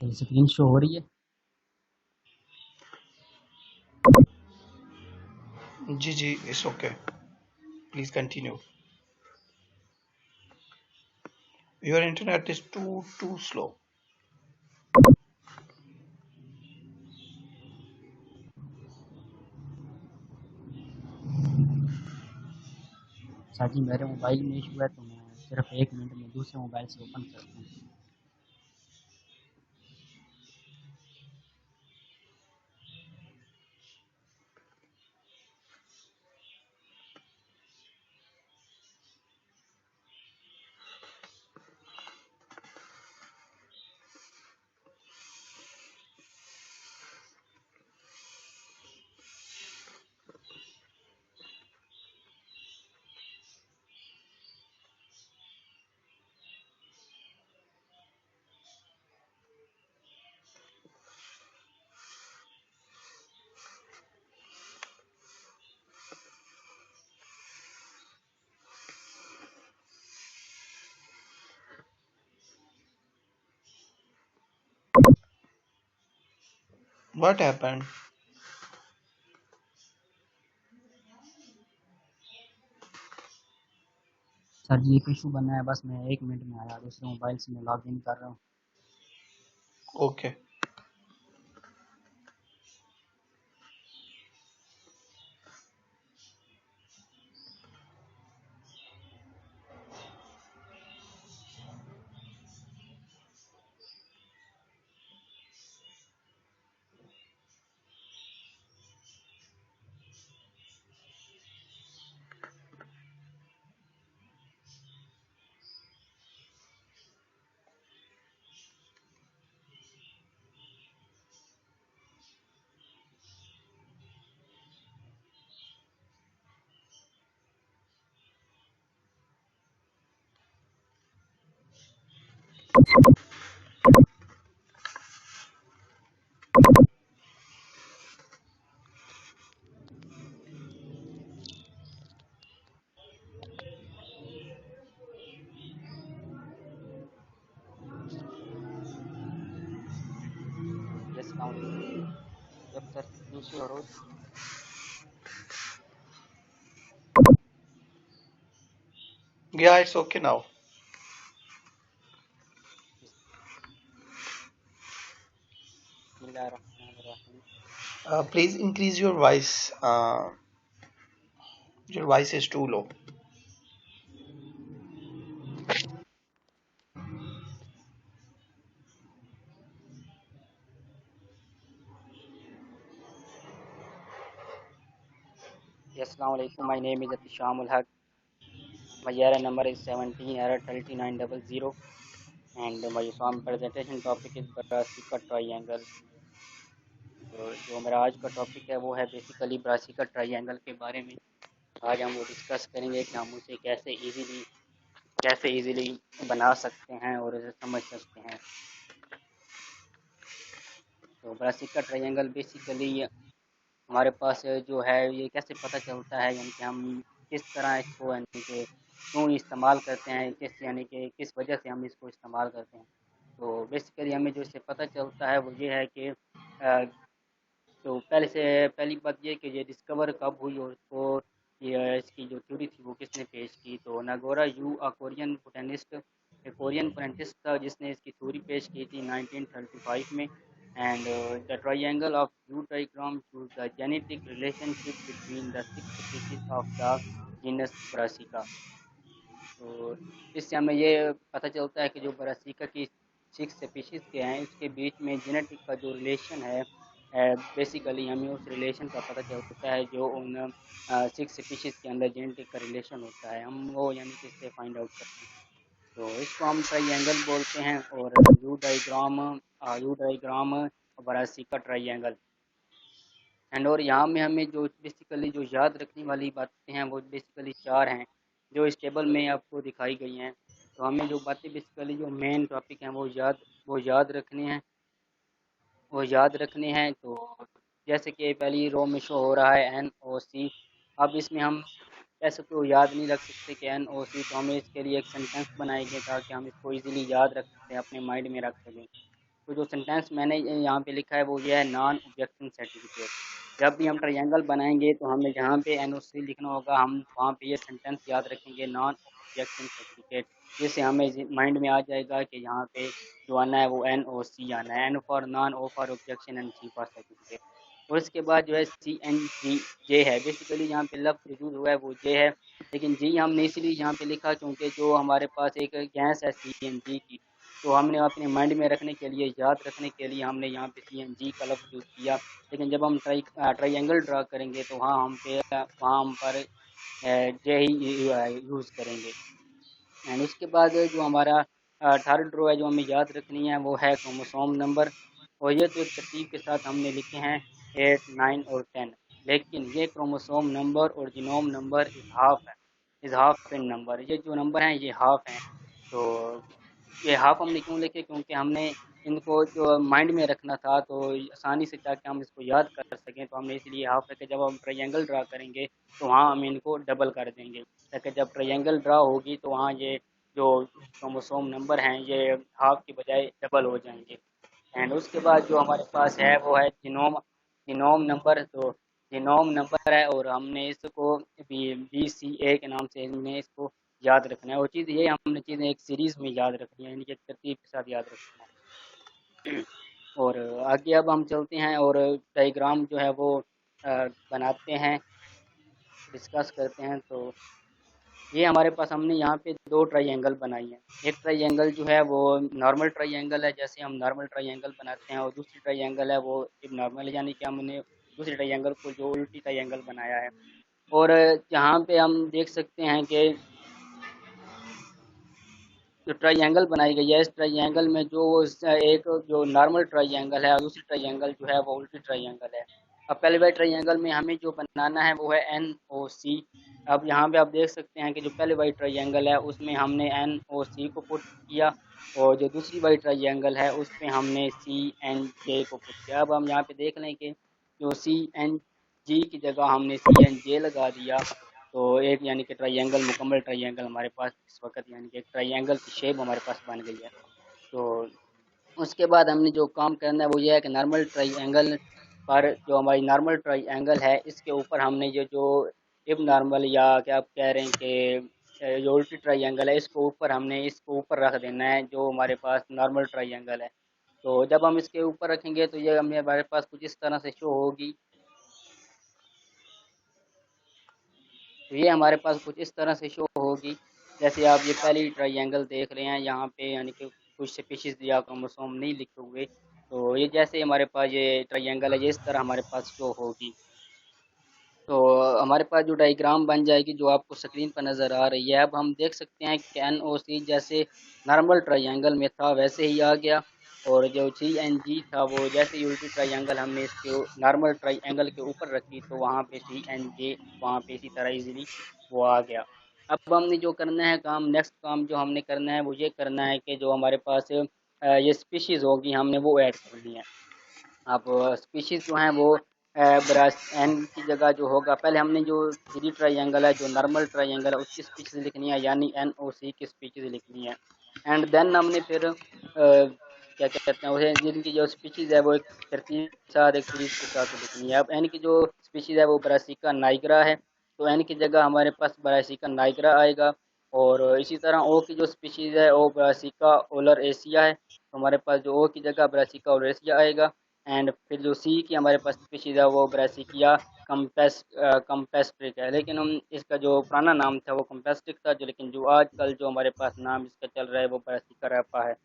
Screen show हो रही है? जी जी, it's okay, please continue. Your internet is too slow. Sir जी मेरे मोबाइल में इशू है तो मैं सिर्फ 1 मिनट में दूसरे मोबाइल से ओपन करता हूँ। What happened? सर जी एक इशू बना है, बस मैं 1 मिनट में आया, दूसरे मोबाइल से मैं लॉग इन कर रहा हूँ। ओके। यस सलाम अलैकुम। यप सर, स्क्रीन शो हो रही या इट्स ओके नाउ। है? बिस्मिल्लाहिर्रहमानिर्रहीम। Please increase your voice. Your voice is too low. Yes सलाम अलैकुम, माय नेम इज अतिशामुल हक। My ERA number is 17 error 3900 and my SOM presentation topic is Brassica triangle। तो जो मेरा आज का टॉपिक है वो है बेसिकली ब्रासिका ट्रायंगल के बारे में। आज हम वो डिस्कस करेंगे कि हम उसे कैसे इजीली बना सकते हैं और उसे समझ सकते हैं। तो ब्रासिका ट्रायंगल बेसिकली हमारे पास जो है ये कैसे पता चलता है, यानी कि हम किस तरह इसको यानी कि क्यों इस्तेमाल करते हैं, यानी कि किस वजह से हम इसको इस्तेमाल करते हैं। तो बेसिकली हमें जो इससे पता चलता है वो ये है कि तो पहली बात ये कि ये डिस्कवर कब हुई और उसको ये इसकी जो थ्योरी थी वो किसने पेश की। तो Nagora you a Korean botanist, एक कोरियन साइंटिस्ट था जिसने इसकी थ्योरी पेश की थी 1935 में। And the triangle of you diagram shows the genetic relationship between the 6 species of the genus brassica. तो इससे हमें ये पता चलता है कि जो ब्रासिका की 6 स्पीशीज के हैं उसके बीच में जेनेटिक का जो रिलेशन है, बेसिकली हमें उस रिलेशन का पता चलता है जो उन 6 स्पीशीज के अंदर जेनेटिक का रिलेशन होता है, हम वो यानी कि इससे फाइंड आउट करते हैं। तो इसको हम ट्रायंगल बोलते हैं और you diagram brassica triangle. And और यहाँ में हमें जो बेसिकली जो याद रखने वाली बातें हैं वो बेसिकली 4 हैं जो इस टेबल में आपको दिखाई गई हैं। तो हमें जो बातें बेसिकली जो मेन टॉपिक हैं वो याद रखने हैं। तो जैसे कि पहली रो में शो हो रहा है NOC। अब इसमें हम ऐसे तो याद नहीं रख सकते कि NOC, तो हमें इसके लिए एक सेंटेंस बनाएंगे ताकि हम इसको इजीली याद रख सकें, अपने माइंड में रख सकें। तो जो सेंटेंस मैंने यहाँ पे लिखा है वो ये है, नॉन ऑब्जेक्शन सर्टिफिकेट। जब भी हम ट्रायंगल बनाएंगे तो हमें जहाँ पे NOC लिखना होगा, हम वहाँ पे ये सेंटेंस याद रखेंगे, नॉन ऑब्जेक्शन सर्टिफिकेट। जिससे हमें माइंड में आ जाएगा कि यहाँ पे जो आना है वो NOC आना है, N for non, O for objection and C for certificate. और इसके बाद जो है CNG जे है, बेसिकली यहाँ पे लफ्ज यूज हुआ है वो जे है, लेकिन जी हमने इसलिए यहाँ पे लिखा क्योंकि जो हमारे पास एक गैस है CNG की, तो हमने अपने माइंड में रखने के लिए, याद रखने के लिए हमने यहाँ पे CNG का लफ्ज यूज किया। लेकिन जब हम ट्राइंगल ड्रा करेंगे तो वहाँ हम पर जे ही यूज करेंगे। एंड उसके बाद जो हमारा थर्ड रो है जो हमें याद रखनी है वो है क्रोमोसोम नंबर। और ये तो एक तरतीब के साथ हमने लिखे हैं 8, 9 और 10। लेकिन ये क्रोमोसोम नंबर और genome number is half in number, ये जो नंबर हैं ये हाफ हैं। तो ये हाफ हमने क्यों लिखे, क्योंकि हमने इनको जो माइंड में रखना था तो आसानी से ताकि हम इसको याद कर सकें, तो हमने इसलिए हाफ रखे। जब हम ट्रायंगल ड्रा करेंगे तो वहाँ हम इनको डबल कर देंगे, ताकि जब ट्रायंगल ड्रा होगी तो वहाँ ये जो क्रोमोसोम नंबर हैं ये हाफ की बजाय डबल हो जाएंगे। एंड उसके बाद जो हमारे पास है वो है जीनोम जीनोम नंबर। तो जीनोम नंबर है और हमने इसको BCA के नाम से हमने इसको याद रखना है। वो चीज़ ये हमने चीज़ें एक सीरीज में याद रखनी है, यानी कि एक तरतीब के साथ याद रखना है। और आगे अब हम चलते हैं और डायग्राम जो है वो बनाते हैं, डिस्कस करते हैं। तो ये हमारे पास हमने यहाँ पे दो ट्रायंगल बनाई हैं। एक ट्रायंगल जो है वो नॉर्मल ट्रायंगल है, जैसे हम नॉर्मल ट्रायंगल बनाते हैं, और दूसरी ट्रायंगल है वो नॉर्मल, यानी कि हमने दूसरी ट्रायंगल को जो उल्टी ट्रायंगल बनाया है। और यहाँ पे हम देख सकते हैं कि जो ट्रायंगल बनाई गई है, इस ट्रायंगल में जो एक जो नॉर्मल ट्रायंगल है और दूसरी ट्रायंगल जो है वो उल्टी ट्रायंगल है। अब पहले वाले ट्रायंगल में हमें जो बनाना है वो है NOC। अब यहाँ पे आप देख सकते हैं कि जो पहले वाली ट्रायंगल है उसमें हमने NOC को पुट किया, और जो दूसरी वाली ट्रायंगल है उसमें हमने CNJ को पुट किया। अब हम यहाँ पे देख लें कि जो CNG की जगह हमने CNJ लगा दिया, तो एक यानी कि ट्रायंगल, मुकम्मल ट्रायंगल हमारे पास इस वक्त, यानी कि एक ट्रायंगल की शेप हमारे पास बन गई है। तो उसके बाद हमने जो काम करना है वो ये है कि नॉर्मल ट्रायंगल पर, जो हमारी नॉर्मल ट्रायंगल है इसके ऊपर हमने ये जो इब नॉर्मल या क्या आप कह रहे हैं कि जो उल्टी ट्रायंगल है, इसको ऊपर रख देना है जो हमारे पास नॉर्मल ट्रायंगल है। तो जब हम इसके ऊपर रखेंगे तो ये हमारे पास कुछ इस तरह से शो होगी। तो ये हमारे पास कुछ इस तरह से शो होगी। जैसे आप ये पहली ट्रायंगल देख रहे हैं यहाँ पे, यानी कि कुछ स्पीशीज या क्रोमोसोम नहीं लिखे हुए। तो ये जैसे हमारे पास ये ट्रायंगल है, ये इस तरह हमारे पास शो होगी। तो हमारे पास जो डायग्राम बन जाएगी जो आपको स्क्रीन पर नज़र आ रही है। अब हम देख सकते हैं कि NOC जैसे नॉर्मल ट्रायंगल में था वैसे ही आ गया, और जो CNG था वो जैसे ही उल्टी ट्रायंगल हमने इसके नॉर्मल ट्रायंगल के ऊपर रखी तो वहाँ पे CNJ वहाँ पे इसी तरह इजीली वो आ गया। अब हमने जो करना है काम, नेक्स्ट काम जो हमने करना है वो ये करना है कि जो हमारे पास ये स्पीशीज़ होगी हमने वो ऐड करनी है। अब स्पीशीज जो हैं वो ब्रास एन की जगह जो होगा, पहले हमने जो थ्री ट्रायंगल है, जो नॉर्मल ट्रायंगल है उसकी स्पीशीज लिखनी है, यानी NOC की स्पीशीज लिखनी है। एंड देन हमने फिर क्या कहते हैं उसे, जिनकी जो स्पीशीज है वो एक तरतीब के साथ, एक सीरीज के साथ लिखनी है। अब एन की जो स्पीशीज है वो ब्रासिका नाइग्रा है, तो एन की जगह हमारे पास ब्रासिका नाइग्रा आएगा। और इसी तरह ओ की जो स्पीशीज है वो ब्रासिका ओलर एशिया है, तो हमारे पास जो ओ की जगह ब्रासिका ओलर एशिया आएगा। एंड फिर जो सी की हमारे पास स्पीशीज है वो ब्रासिकिया कंपेस्ट्रिक है, लेकिन हम इसका जो पुराना नाम था वो कंपेस्ट्रिक था, जो लेकिन जो आजकल जो हमारे पास नाम इसका चल रहा है वो ब्रासिका रैपा है।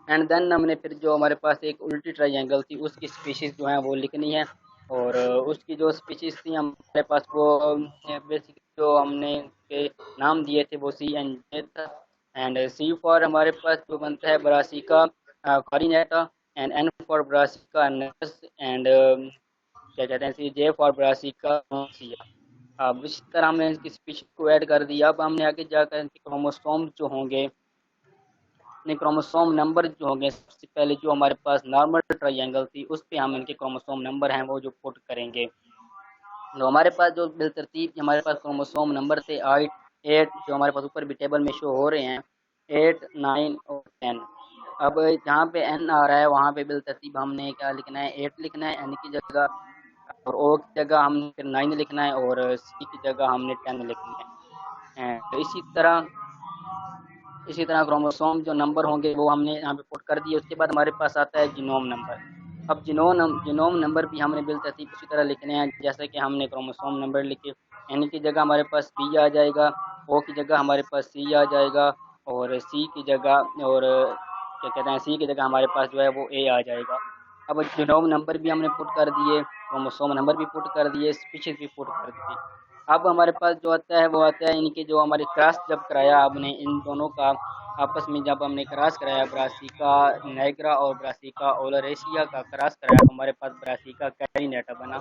एंड देन हमने फिर जो हमारे पास एक उल्टी ट्रायंगल थी उसकी स्पीशीज जो है वो लिखनी है। और उसकी जो स्पीशीज थी हमारे पास वो बेसिक जो हमने के नाम दिए थे वो CNJ था। एंड सी फॉर हमारे पास जो बनता है Brassica carinata, and N for Brassica नस, एंड क्या कहते हैं जे फॉर ब्रासिका नोसिया। अब इस तरह हमने इसकी स्पीशीज को ऐड कर दिया। अब हमने आगे जाकर इनके क्रोमोसोम जो होंगे, अपने क्रोमोसोम नंबर जो होंगे, सबसे पहले जो हमारे पास नॉर्मल ट्रायंगल थी उस पे हम इनके क्रोमोसोम नंबर हैं वो जो पुट करेंगे। तो हमारे पास जो बिलतरतीब हमारे पास क्रोमोसोम नंबर थे 8 जो हमारे पास ऊपर भी टेबल में शो हो रहे हैं, 8, 9 और 10। अब जहाँ पे एन आ रहा है वहाँ पे बिलतरतीब हमने क्या लिखना है, 8 लिखना है एन की जगह, और ओ की जगह हमने फिर 9 लिखना है, और सी की जगह हमने 10 लिखना है। तो इसी तरह क्रोमोसोम जो नंबर होंगे वो हमने यहाँ पे पुट कर दिए। उसके बाद हमारे पास आता है जीनोम नंबर। अब जीनोम नंबर भी हमने बिलतरतीब उसी तरह लिखने हैं जैसे कि हमने क्रोमोसोम नंबर लिखे। एन की जगह हमारे पास बी आ जाएगा, ओ की जगह हमारे पास सी आ जाएगा, और सी की जगह और क्या कहते हैं, सी की जगह हमारे पास जो है वो ए आ जाएगा। अब जीनोम नंबर भी हमने पुट कर दिए, क्रोमोसोम नंबर भी पुट कर दिए, स्पीशीज भी पुट कर दी। अब हमारे पास जो आता है वो आता है इनके जो हमारे क्रॉस जब कराया आपने इन दोनों का आपस में, जब हमने क्रॉस कराया ब्रासिका नाइग्रा और ब्रासिका ओलरेशिया का क्रॉस कराया तो हमारे पास ब्रासिका कैरिनेटा बना।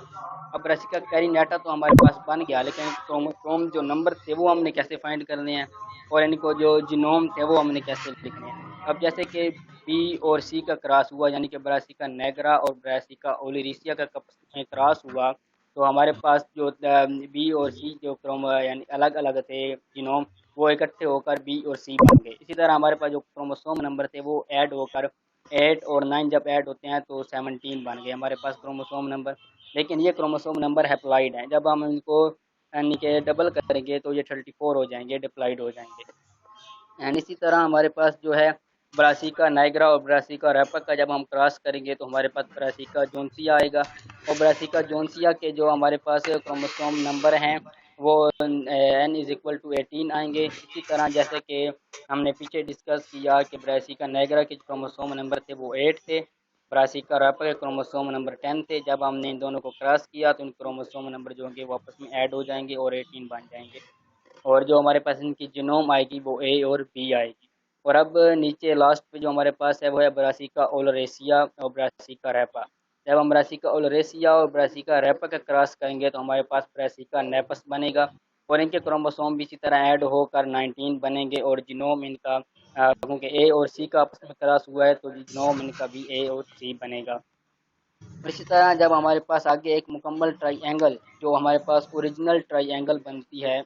अब ब्रासिका कैरिनेटा तो हमारे पास बन गया, लेकिन क्रोमोसोम जो नंबर थे वो हमने कैसे फाइंड करने हैं, और इनको जो जीनोम थे वो हमने कैसे लिखने हैं। अब जैसे कि बी और सी का क्रॉस हुआ, यानी कि ब्रासिका नाइग्रा और ब्रासिका ओलरेशिया का क्रॉस हुआ, तो हमारे पास जो बी और सी जो क्रोमो यानी अलग अलग थे जीनोम, वो इकट्ठे होकर बी और सी बन गए। इसी तरह हमारे पास जो क्रोमोसोम नंबर थे वो ऐड होकर 8 और 9 जब ऐड होते हैं तो 17 बन गए हमारे पास क्रोमोसोम नंबर। लेकिन ये क्रोमोसोम नंबर हैप्लॉइड हैं, जब हम इनको यानी कि डबल करेंगे तो ये 34 हो जाएंगे, डिप्लॉइड हो जाएंगे। एंड इसी तरह हमारे पास जो है ब्रासिका नाइग्रा और ब्रासिका रैपक का जब हम क्रॉस करेंगे तो हमारे पास ब्रासिका जोन्सिया आएगा, और ब्रासिका जोन्सिया के जो हमारे पास क्रोमोसोम नंबर हैं वो n = 18 आएंगे। इसी तरह जैसे कि हमने पीछे डिस्कस किया कि ब्रासिका नाइग्रा के क्रोमोसोम नंबर थे वो 8 थे, ब्रासिका रैपक के क्रोमोसोम नंबर 10 थे। जब हमने इन दोनों को क्रॉस किया तो इन क्रोमोसोम नंबर जो होंगे वो आपस में ऐड हो जाएंगे और 18 बन जाएंगे, और जो हमारे पास इनकी जीनोम आएगी वो ए और बी आएगी। और अब नीचे लास्ट पे जो हमारे पास है वो है ब्रासिका ओलरेशिया और ब्रासिका रैपा। जब हम ब्रासिका ओलरेशिया और ब्रासिका रैपा का क्रॉस करेंगे तो हमारे पास ब्रासिका नेपस बनेगा, और इनके क्रोमोसोम भी इसी तरह ऐड होकर 19 बनेंगे, और जीनोम इनका क्योंकि ए और सी का आपस में क्रॉस हुआ है तो जीनोम इनका भी ए और सी बनेगा। और इसी तरह जब हमारे पास आगे एक मुकम्मल ट्राइएंगल जो हमारे पास ओरिजिनल ट्राइएंगल बनती है,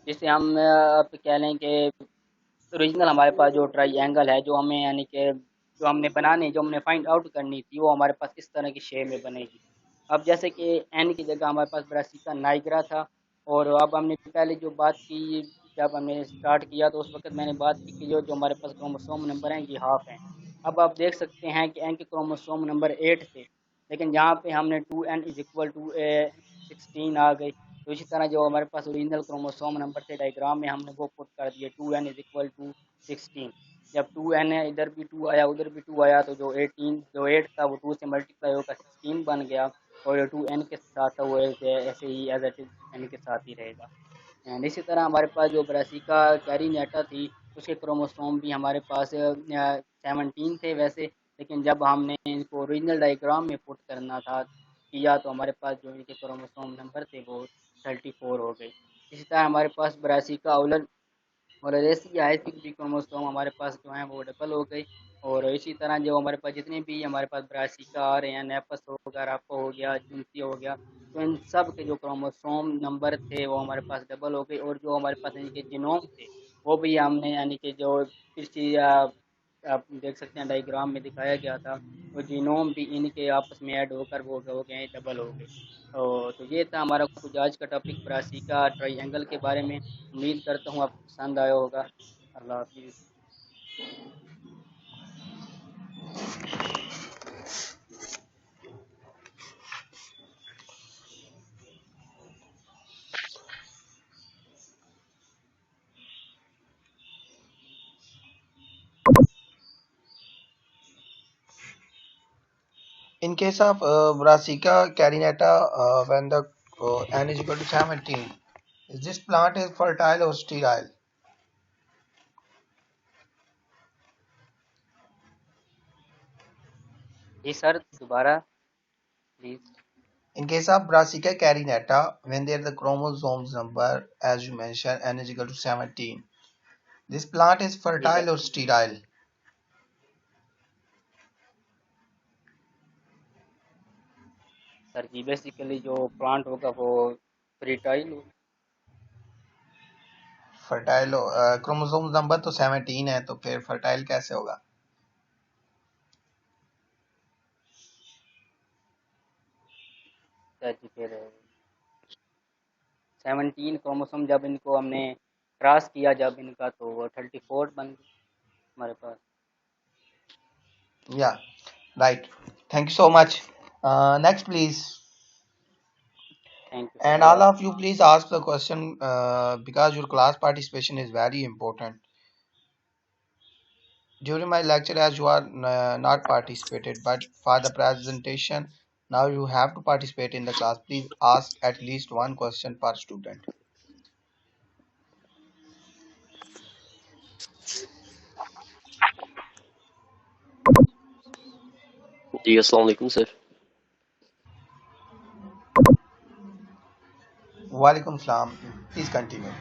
जिसे हम आप कह लें कि ओरिजिनल हमारे पास जो ट्राइएंगल है जो हमें यानी कि जो हमने बनानी जो हमने फाइंड आउट करनी थी वो हमारे पास इस तरह की शेप में बनेगी। अब जैसे कि एन की जगह हमारे पास ब्रासिका नाइग्रा था, और अब हमने पहले जो बात की, जब हमने स्टार्ट किया तो उस वक्त मैंने बात की कि जो हमारे पास क्रोमोसोम नंबर हैं ये हाफ हैं। अब आप देख सकते हैं कि एन के क्रोमोसोम नंबर 8 थे, लेकिन यहाँ पे हमने 2n = 16 आ गई। तो इसी तरह जो हमारे पास ओरिजिनल क्रोमोसोम नंबर थे डायग्राम में हमने वो पुट कर दिए 2n = 16। जब 2n है इधर भी 2 आया उधर भी 2 आया तो जो 8 था वो 2 से मल्टीप्लाई होकर 16 बन गया, और जो 2n के साथ था वो ऐसे ही एज इट इज n के साथ ही रहेगा। एंड इसी तरह हमारे पास जो ब्रासिका कैरिनेटा थी उसके क्रोमोसोम भी हमारे पास 17 थे वैसे, लेकिन जब हमने इनको ओरिजिनल डायग्राम में पुट करना था किया तो हमारे पास जो इनके क्रोमोसोम नंबर थे वो 34 हो गए। इसी तरह हमारे पास ब्रासिका और ऐसी आयसिक भी क्रोमोसोम हमारे पास जो है वो डबल हो गई। और इसी तरह जो हमारे पास जितने भी हमारे पास ब्रासिका आ रहे हैं, नेपस हो गया, रापो हो गया, जुंसी हो गया, तो इन सब के जो क्रोमोसोम नंबर थे वो हमारे पास डबल हो गए, और जो हमारे पास इनके जीनोम थे वो भी हमने यानी कि जो पिछली आप देख सकते हैं डायग्राम में दिखाया गया था, वो जीनोम भी इनके आपस में ऐड होकर वो हो गए डबल हो गए। तो ये था हमारा कुछ आज का टॉपिक ब्रासिका ट्राइएंगल के बारे में। उम्मीद करता हूँ आपको पसंद आया होगा। अल्लाह हाफिज़। In case of Brassica carinata, when the n is equal to 17, is this plant is fertile or sterile? जी सर, दोबारा please. In case of Brassica carinata, when there the chromosomes number, as you mentioned, n is equal to 17, this plant is जी sir. fertile or sterile? Sir जी basically जो plant होगा वो fertile हो। Fertile chromosome number तो 17 है, तो फिर फर्टाइल कैसे होगा? जी फिर 17 क्रोमोसोम जब इनको हमने क्रॉस किया जब इनका, तो वो 34 बन गई हमारे पास। Yeah, right. Thank you so much. Next, please. Thank you, And शुक्रिया। all of you, please ask the question because your class participation is very important. During my lecture, as you are not participated, but for the presentation, now you have to participate in the class. Please ask at least one question per student. जी अस्सलाम वालेकुम sir. Walaikum salam. Please continue.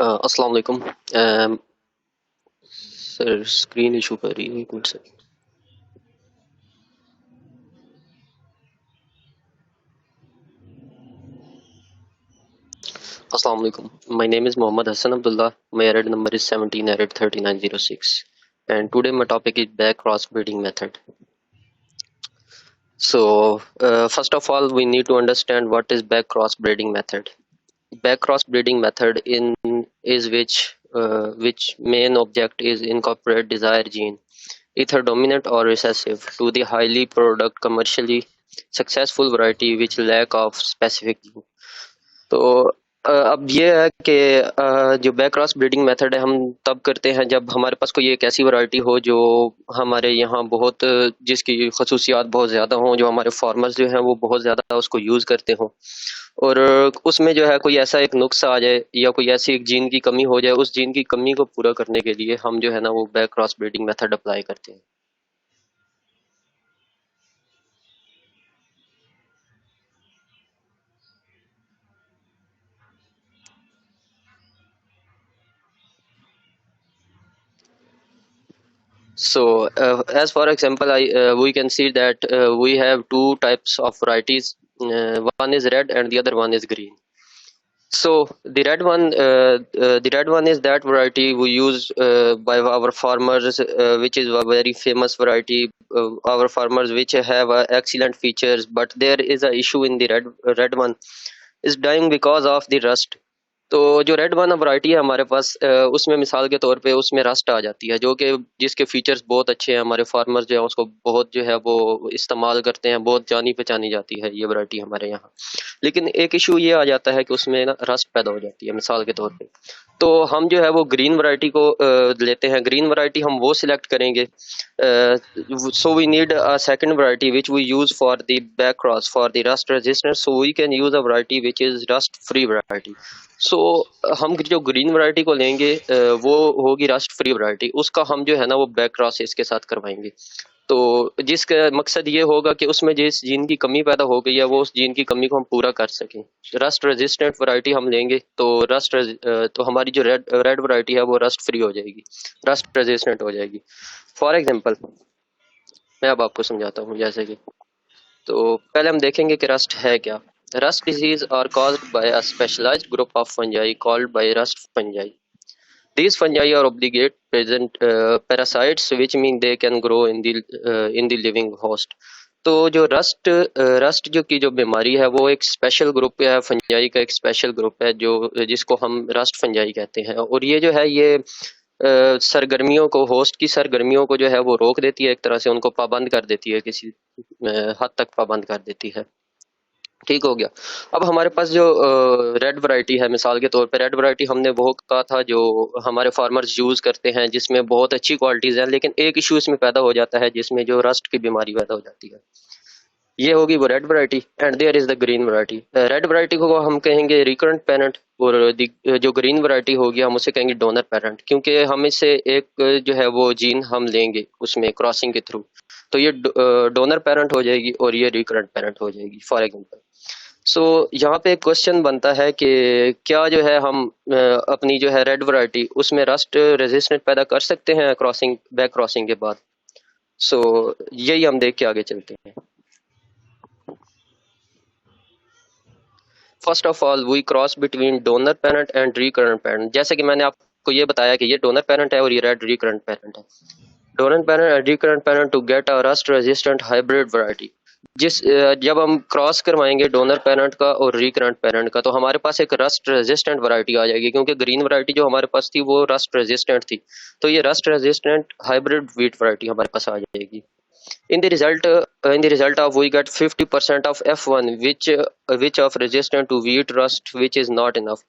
अस्सलाम वालेकुम। Sir screen issue कर रही है, एक minute sir. अस्सलाम वालेकुम। My name is Mohammad Hassan Abdullah. My ARID number is 17 ARID 3906 and today my topic is back cross breeding method. So first of all we need to understand what is back cross breeding method. Back cross breeding method is which main object is incorporate desired gene, either dominant or recessive, to the highly product commercially successful variety which lack of specific gene. तो अब ये है कि जो back cross breeding method है हम तब करते हैं जब हमारे पास कोई एक ऐसी वैरायटी हो जो हमारे यहाँ बहुत, जिसकी खसूसियात बहुत ज़्यादा हों, जो हमारे फार्मर्स जो हैं वो बहुत ज़्यादा उसको यूज़ करते हों, और उसमें जो है कोई ऐसा एक नुक्स आ जाए या कोई ऐसी एक जीन की कमी हो जाए, उस जीन की कमी को पूरा करने के लिए हम जो है ना वो back cross breeding method apply करते हैं। So, as for example, we can see that we have two types of varieties. One is red and the other one is green. So the red one is that variety we use by our farmers, which is a very famous variety. Our farmers which have excellent features, but there is a issue in the red one is dying because of the rust. तो जो red one variety है हमारे पास, उसमें मिसाल के तौर पे उसमें रस्ट आ जाती है, जो कि जिसके फीचर्स बहुत अच्छे हैं, हमारे फार्मर्स जो है उसको बहुत जो है वो इस्तेमाल करते हैं, बहुत जानी पहचानी जाती है ये वैरायटी हमारे यहाँ। लेकिन एक इशू ये आ जाता है कि उसमें ना रस्ट पैदा हो जाती है मिसाल के तौर पे। तो हम जो है वो ग्रीन वैरायटी को लेते हैं। ग्रीन वैरायटी हम वो सिलेक्ट करेंगे। So we need a second variety which we use for the back cross for the rust resistance, so we can use a variety which is rust free variety. So हम जो green variety को लेंगे वो होगी rust free variety, उसका हम जो है ना वो बैक क्रॉस इसके साथ करवाएंगे। तो जिसका मकसद ये होगा कि उसमें जिस जीन की कमी पैदा हो गई है वो उस जीन की कमी को हम पूरा कर सकें। रस्ट रेजिस्टेंट वैरायटी हम लेंगे तो तो हमारी जो रेड वैरायटी है वो रस्ट फ्री हो जाएगी, रस्ट रेजिस्टेंट हो जाएगी। फॉर एग्जांपल मैं अब आपको समझाता हूँ। जैसे कि तो पहले हम देखेंगे कि रस्ट है क्या। Rust disease are caused by a specialised group of fungi called by rust fungi. These fungi are obligate present parasites, which mean they can grow in the living host. तो जो रस्ट जो की जो बीमारी है वो एक स्पेशल ग्रुप है, फंजाई का एक स्पेशल ग्रुप है जो जिसको हम रस्ट फंजाई कहते हैं। और ये जो है ये सरगर्मियों को, होस्ट की सरगर्मियों को जो है वो रोक देती है, एक तरह से उनको पाबंद कर देती है, किसी हद तक पाबंद कर देती है। ठीक हो गया। अब हमारे पास जो रेड वैरायटी है, मिसाल के तौर पे रेड वैरायटी हमने वो कहा था जो हमारे फार्मर्स यूज करते हैं, जिसमें बहुत अच्छी क्वालिटीज हैं, लेकिन एक इशू इसमें पैदा हो जाता है जिसमें जो रस्ट की बीमारी पैदा हो जाती है। ये होगी वो red variety and there is the green variety. Red variety को हम कहेंगे रिकरेंट पेरेंट और जो ग्रीन वैरायटी होगी हम उसे कहेंगे डोनर पेरेंट, क्योंकि हम इससे एक जो है वो जीन हम लेंगे उसमें क्रॉसिंग के थ्रू, तो ये डोनर पेरेंट हो जाएगी और ये रिकरेंट पेरेंट हो जाएगी फॉर एग्जांपल। सो यहाँ पे एक क्वेश्चन बनता है कि क्या जो है हम अपनी जो है रेड वैरायटी उसमें रस्ट रेजिस्टेंट पैदा कर सकते हैं क्रॉसिंग बैक क्रॉसिंग के बाद। सो यही हम देख के आगे चलते हैं। First of all we cross between donor parent and recurrent parent. जैसे कि मैंने आपको ये बताया कि ये डोनर पेरेंट है और ये रेड रिकरेंट पेरेंट है। Donor parent and recurrent parent to get a rust resistant hybrid variety. जब हम क्रॉस करवाएंगे डोनर पेरेंट का और रिकरेंट पेरेंट का तो हमारे पास एक रस्ट रेजिस्टेंट वैरायटी आ जाएगी, क्योंकि ग्रीन वैरायटी जो हमारे पास थी वो रस्ट रेजिस्टेंट थी, तो ये rust resistant hybrid wheat variety हमारे पास आ जाएगी। In the result of we get 50% of F1 which of resistant to wheat rust which is not enough।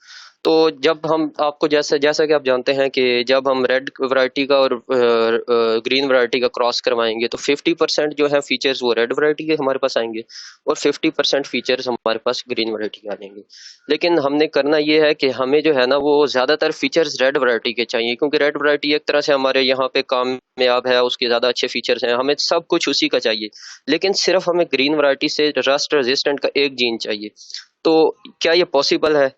तो जब हम आपको जैसा कि आप जानते हैं कि जब हम रेड वैरायटी का और ग्रीन वैरायटी का क्रॉस करवाएंगे तो 50% जो है फीचर्स वो रेड वैरायटी के हमारे पास आएंगे और 50% फीचर्स हमारे पास ग्रीन वैरायटी के आ जाएंगे। लेकिन हमने करना ये है कि हमें जो है ना वो ज्यादातर फीचर्स रेड वैरायटी के चाहिए, क्योंकि रेड वैरायटी एक तरह से हमारे यहाँ पे कामयाब है, उसके ज्यादा अच्छे फीचर्स हैं, हमें सब कुछ उसी का चाहिए। लेकिन सिर्फ हमें ग्रीन वैरायटी से रस्ट रेजिस्टेंट का एक जीन चाहिए। तो क्या ये पॉसिबल है?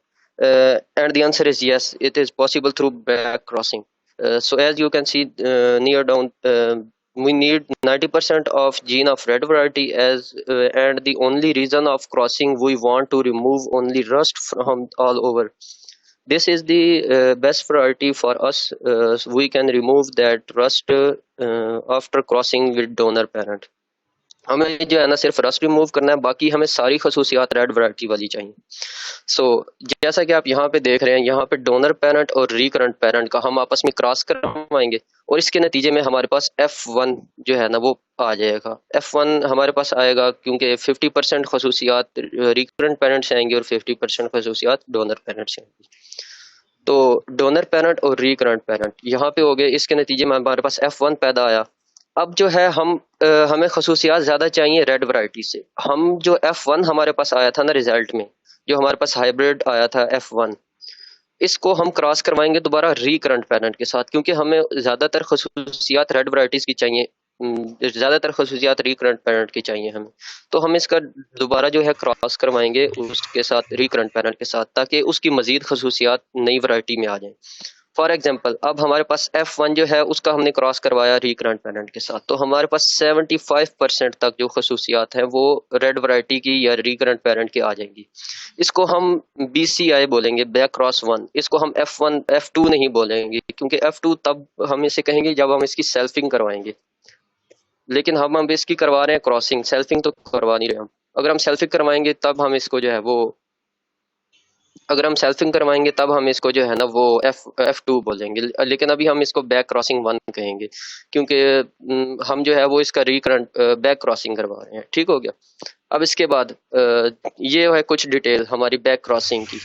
And the answer is yes, it is possible through back crossing। So as you can see near down, we need 90% of gene of red variety and the only reason of crossing we want to remove only rust from all over। This is the best variety for us। So we can remove that rust after crossing with donor parent। हमें जो है ना सिर्फ rust remove करना है, बाकी हमें सारी खसूसियात रेड वैरायटी वाली चाहिए। सो जैसा कि आप यहाँ पे देख रहे हैं, यहाँ पे डोनर पेरेंट और रिकरेंट पेरेंट का हम आपस में क्रॉस करवाएंगे और इसके नतीजे में हमारे पास F1 जो है ना वो आ जाएगा। F1 हमारे पास आएगा क्योंकि 50% खसूसियात रिकरेंट पेरेंट से आएंगी और 50% खसूसियात डोनर पेरेंट से आएंगी। तो डोनर पेरेंट और रिकरेंट पेरेंट यहाँ पे हो गए, इसके नतीजे में हमारे पास F1 पैदा आया। अब जो है हमें खसूसियात ज़्यादा चाहिए रेड वैरायटी से। हम जो F1 हमारे पास आया था ना रिजल्ट में, जो हमारे पास हाइब्रिड आया था F1, इसको हम क्रॉस करवाएंगे दोबारा रिकरेंट पेरेंट के साथ, क्योंकि हमें ज़्यादातर खसूसियात रेड वैरायटीज़ की चाहिए, ज़्यादातर खसूसियात रिकरेंट पेरेंट की चाहिए हमें। तो हम इसका दोबारा जो है क्रॉस करवाएंगे उसके साथ रिकरेंट पेरेंट के साथ, ताकि उसकी मज़ीद खसूसियात नई वैरायटी में आ जाएं। फॉर एग्जाम्पल अब हमारे पास F1 जो है उसका हमने क्रॉस करवाया रिकरेंट पेरेंट के साथ, तो हमारे पास 75% तक जो खसूसियात है वो रेड वैरायटी की या रिकरेंट पेरेंट की आ जाएंगी। इसको हम BCI बोलेंगे, बैक क्रॉस 1। इसको हम F1 F2 नहीं बोलेंगे, क्योंकि F2 तब हम इसे कहेंगे जब हम इसकी सेल्फिंग करवाएंगे। लेकिन हम इसकी करवा रहे हैं क्रॉसिंग, सेल्फिंग तो करवा नहीं रहे हम। अगर हम सेल्फिंग करवाएंगे तब हम इसको जो है वो अगर हम सेल्फिंग करवाएंगे तब हम इसको जो है ना वो F2 बोलेंगे। लेकिन अभी हम इसको बैक क्रॉसिंग 1 कहेंगे, क्योंकि हम जो है वो इसका रिकरेंट बैक क्रॉसिंग करवा रहे हैं। ठीक हो गया। अब इसके बाद ये है कुछ डिटेल हमारी बैक क्रॉसिंग की।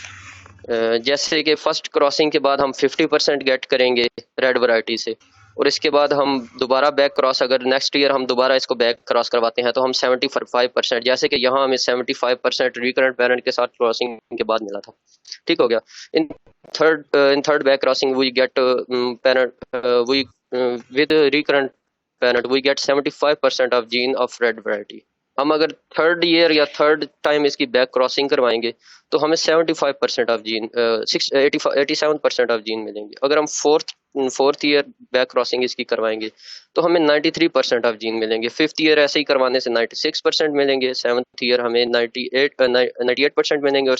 जैसे कि फर्स्ट क्रॉसिंग के बाद हम 50% गेट करेंगे रेड वैरायटी से, और इसके बाद हम दोबारा बैक क्रॉस, अगर नेक्स्ट ईयर हम दोबारा इसको बैक क्रॉस करवाते हैं तो हम 75%, जैसे कि यहाँ हमें 75% रिकरेंट पेरेंट के साथ क्रॉसिंग के बाद मिला था। ठीक हो गया। In third back crossing we get parent we with recurrent parent we get 75% of gene of red variety. हम अगर थर्ड ईयर या थर्ड टाइम इसकी बैक क्रॉसिंग करवाएंगे तो हमें 75% ऑफ जीन 87% ऑफ जीन मिलेंगे। अगर हम फोर्थ ईयर बैक क्रॉसिंग इसकी करवाएंगे तो हमें 93% ऑफ जीन मिलेंगे। फिफ्थ ईयर ऐसे ही करवाने से 96% मिलेंगे। सेवन्थ ईयर हमें 98% मिलेंगे और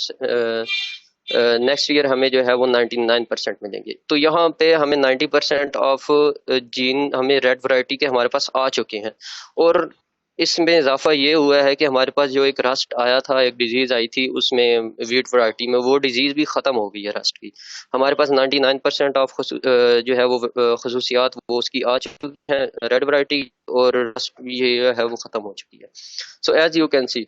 नेक्स्ट ईयर हमें जो है वो 99% मिलेंगे। तो यहाँ पे हमें 90% ऑफ जीन हमें रेड वैरायटी के हमारे पास आ चुके हैं। और इसमें इजाफा ये हुआ है कि हमारे पास जो एक रस्ट आया था, एक डिजीज़ आई थी उसमें व्हीट वैरायटी में, वो डिजीज़ भी ख़त्म हो गई है रस्ट की। हमारे पास 99% ऑफ जो है वो खसूसियात वो उसकी आ चुकी हैं रेड वैरायटी, और रस्ट ये है वो ख़त्म हो चुकी है। So as you can see,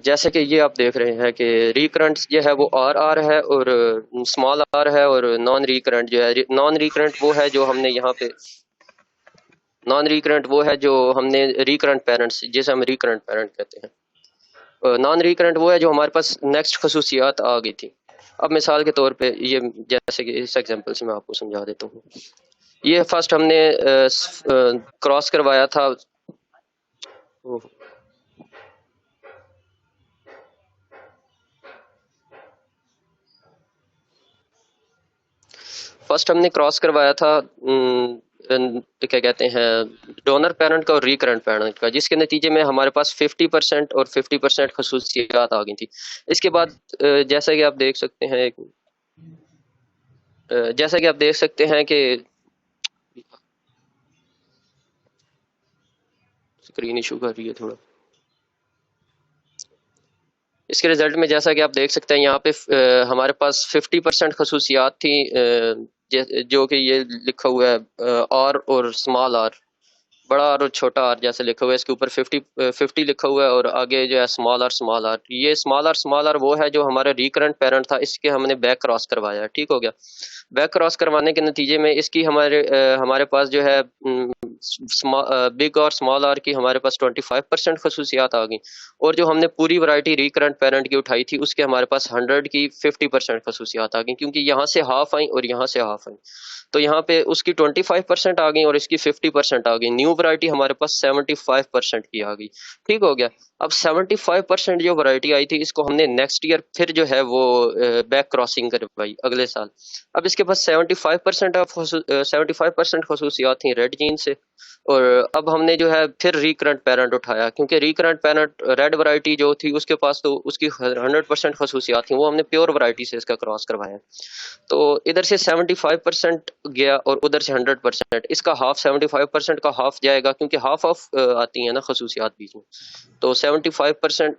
जैसे कि ये आप देख रहे हैं कि रिकरेंट जो है वो RR है और स्मॉल r है, और नॉन रिकरेंट जो है, नॉन रिकरेंट वो है जो हमने यहाँ पे नॉन रिकरेंट वो है जो हमने रिकरेंट पेरेंट्स, जिसे हम रिकरेंट पेरेंट कहते हैं। नॉन रिकरेंट वो है जो हमारे पास नेक्स्ट खसूसियात आ गई थी। अब मिसाल के तौर पे ये, जैसे कि इस एग्जांपल से मैं आपको समझा देता हूँ। ये फर्स्ट हमने क्रॉस करवाया था, फर्स्ट हमने क्रॉस करवाया था क्या कहते हैं, डोनर पेरेंट का और रिकरेंट पेरेंट का, जिसके नतीजे में हमारे पास 50% और 50% खसूसियात आ गई थी। इसके बाद जैसा कि आप देख सकते हैं, जैसा कि आप देख सकते हैं कि स्क्रीन इशू कर रही है थोड़ा। इसके रिजल्ट में जैसा कि आप देख सकते हैं यहाँ पे हमारे पास 50% खसूसियात थी, जो कि ये लिखा हुआ है आर और स्मॉल आर, बड़ा आर और छोटा आर जैसे लिखा हुआ है। इसके ऊपर 50 लिखा हुआ है और आगे जो है स्मॉल आर। ये स्मॉल आर वो है जो हमारा रिकरेंट पेरेंट था, इसके हमने बैक क्रॉस करवाया। ठीक हो गया। बैक क्रॉस करवाने के नतीजे में इसकी हमारे पास जो है बिग और स्मॉल आर की हमारे पास 25% खसूसियात आ गई, और जो हमने पूरी वैरायटी रिकरेंट पेरेंट की उठाई थी उसके हमारे पास 100 की 50% खसूसियात आ गई, क्योंकि यहाँ से हाफ आई और यहाँ से हाफ आई। तो यहाँ पे उसकी 25% आ गई और इसकी 50% आ गई। न्यू वैरायटी हमारे पास 75% की आ गई। ठीक हो गया। अब 75% जो वैरायटी आई थी इसको हमने नेक्स्ट ईयर फिर जो है वो बैक क्रॉसिंग करवाई अगले साल। अब इसके पास 75% खसूसियात थी रेड जीन से, और अब हमने जो है फिर रिकरेंट पेरेंट उठाया, क्योंकि रिकरेंट पेरेंट रेड वैरायटी जो थी उसके पास तो उसकी 100% खसूसियात थी, वो हमने प्योर वैरायटी से इसका क्रॉस करवाया। तो इधर से 75% गया और उधर से 100%, इसका हाफ 75% का हाफ जाएगा, क्योंकि हाफ ऑफ आती है ना खसूसियात बीच में। तो 75%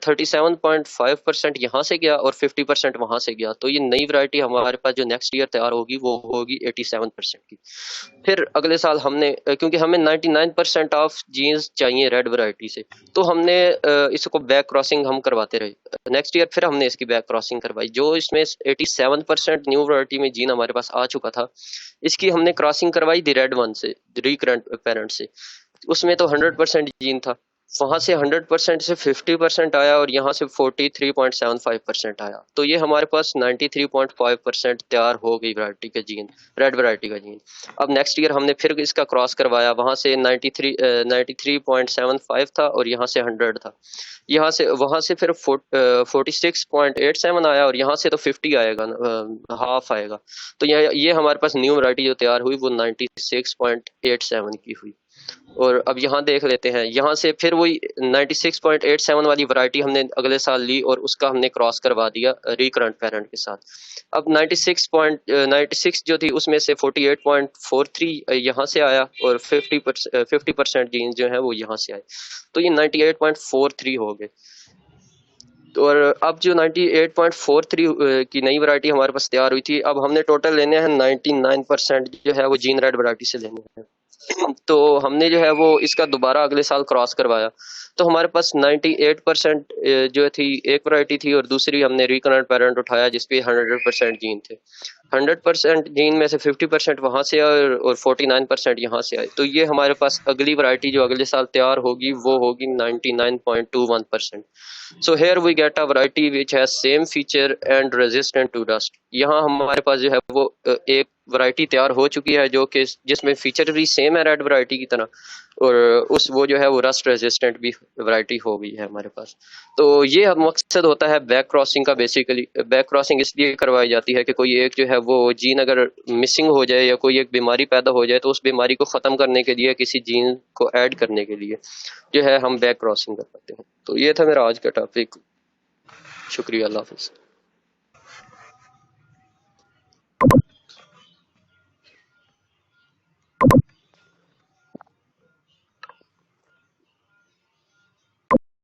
37.5% यहाँ से गया और 50% वहां से गया। तो ये नई वैरायटी हमारे पास जो नेक्स्ट ईयर तैयार होगी वो होगी 87% की। फिर अगले साल हमने क्योंकि हमें 99% ऑफ जीन्स चाहिए रेड वैरायटी से, तो हमने इसको बैक क्रॉसिंग हम करवाते रहे। नेक्स्ट ईयर फिर हमने इसकी बैक क्रॉसिंग करवाई, जो इसमें 87% न्यू वैरायटी में जीन हमारे पास आ चुका था, इसकी हमने क्रॉसिंग करवाई दी रेड वन से, रिकरेंट पेरेंट से। उसमें तो 100% जीन था, वहां से 100% से 50% आया और यहाँ से 43.75% आया। तो ये हमारे पास 93.5% तैयार हो गई वैरायटी का जीन, रेड वैरायटी का जीन। अब नेक्स्ट ईयर हमने फिर इसका क्रॉस करवाया, वहां से 93.75 था और यहाँ से 100 था। यहाँ से वहां से फिर 46.87 आया और यहाँ से तो 50 आएगा, हाफ आएगा। तो ये हमारे पास न्यू वैरायटी जो तैयार हुई वो 96.87 की हुई। और अब यहाँ देख लेते हैं, यहाँ से फिर वही 96.87 वाली वैरायटी हमने अगले साल ली और उसका हमने क्रॉस करवा दिया रिकरेंट पेरेंट के साथ। अब 96 जो थी उसमें से 48.43 यहाँ से आया और 50% जीन्स जो है वो यहाँ से आए, तो ये 98.43 हो गए। और अब जो 98.43 की नई वैरायटी हमारे पास तैयार हुई थी, अब हमने टोटल लेने हैं 99% जो है वो जीन रेड वैरायटी से लेने हैं। तो हमने जो है वो इसका दोबारा अगले साल क्रॉस करवाया, तो हमारे पास 98% जो थी एक वैरायटी थी और दूसरी हमने रिकरेंट पेरेंट उठाया जिसपे 100% जीन थे। 100% जीन में से 50% वहां से आए और 49% यहाँ से आए। तो ये हमारे पास अगली वैरायटी जो अगले साल तैयार होगी वो होगी 99.21%। So here we get a variety which has same feature and resistant to dust। यहाँ हमारे पास जो है वो एक वैरायटी तैयार हो चुकी है जो कि जिसमें फीचर भी सेम है रेड वैरायटी की तरह, और उस वो जो है वो रस्ट रेजिस्टेंट भी वैरायटी हो गई है हमारे पास। तो ये मकसद होता है बैक क्रॉसिंग का। बेसिकली बैक क्रॉसिंग इसलिए करवाई जाती है कि कोई एक जो है वो जीन अगर मिसिंग हो जाए या कोई एक बीमारी पैदा हो जाए तो उस बीमारी को ख़त्म करने के लिए, किसी जीन को ऐड करने के लिए जो है हम बैक क्रॉसिंग करवाते हैं। तो ये था मेरा आज का टॉपिक। शुक्रिया, अल्लाह हाफिज़।